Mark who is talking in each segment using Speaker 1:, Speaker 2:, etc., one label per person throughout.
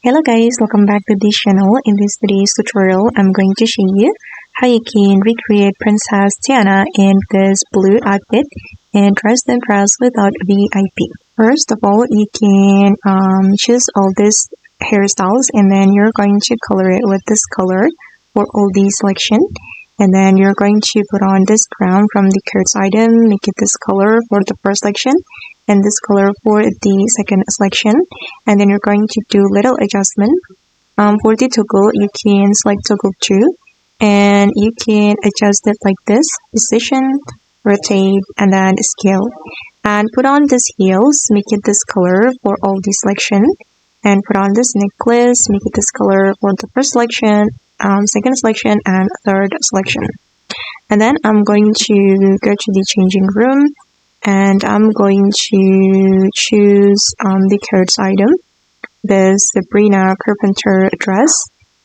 Speaker 1: Hello guys, welcome back to this channel. In this today's tutorial, I'm going to show you how you can recreate Princess Tiana in this blue outfit and dress to impress without VIP. First of all, you can choose all these hairstyles and then you're going to color it with this color for all these selection. And then you're going to put on this crown from the curves item, make it this color for the first selection and this color for the second selection. And then you're going to do little adjustment. For the toggle, you can select toggle 2 and you can adjust it like this: position, rotate, and then scale. And put on these heels, make it this color for all the selection. And put on this necklace, make it this color for the first selection, second selection, and third selection. And then I'm going to go to the changing room and I'm going to choose the curves item, this Sabrina Carpenter dress,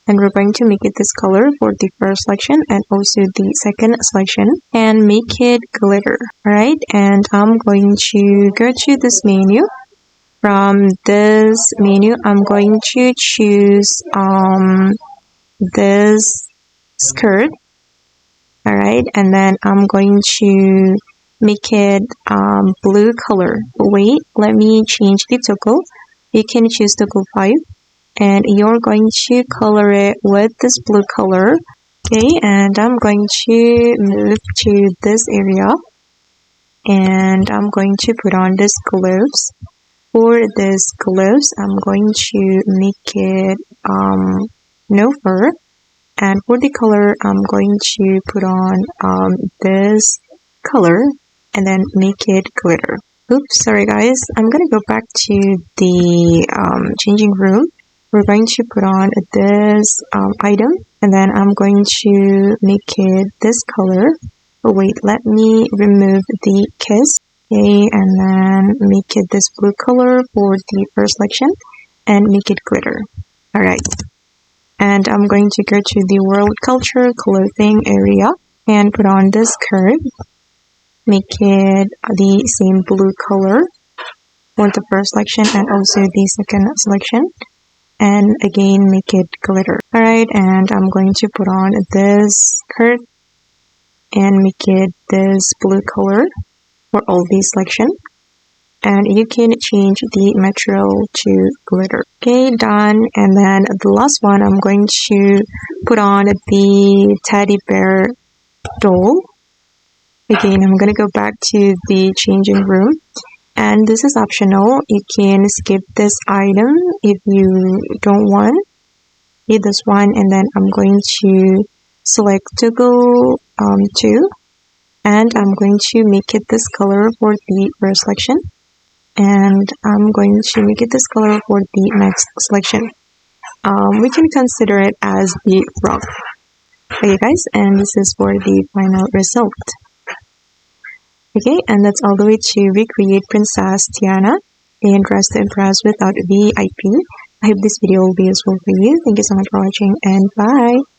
Speaker 1: and we're going to make it this color for the first selection and also the second selection and make it glitter. Alright, and I'm going to go to this menu. From this menu, I'm going to choose this skirt. Alright, and then I'm going to make it blue color. Wait, let me change the toggle. You can choose toggle 5 and you're going to color it with this blue color. Okay, and I'm going to move to this area and I'm going to put on this gloves. For this gloves, I'm going to make it no fur, and for the color, I'm going to put on this color and then make it glitter. Oops, sorry guys. I'm gonna go back to the changing room. We're going to put on this item and then I'm going to make it this color. Oh wait, let me remove the kiss. Okay, and then make it this blue color for the first selection and make it glitter. Alright. And I'm going to go to the world culture clothing area and put on this skirt. Make it the same blue color for the first selection and also the second selection. And again, make it glitter. Alright, and I'm going to put on this skirt and make it this blue color for all these selection. And you can change the material to glitter. Okay, done. And then the last one, I'm going to put on the teddy bear doll. Again, I'm going to go back to the changing room. And this is optional. You can skip this item if you don't want. Hit this one and then I'm going to select toggle 2. And I'm going to make it this color for the first selection. And I'm going to make it this color for the next selection. We can consider it as the rock. Okay guys, and this is for the final result. Okay, and that's all the way to recreate Princess Tiana and dress to impress without VIP. I hope this video will be useful for you. Thank you so much for watching and bye!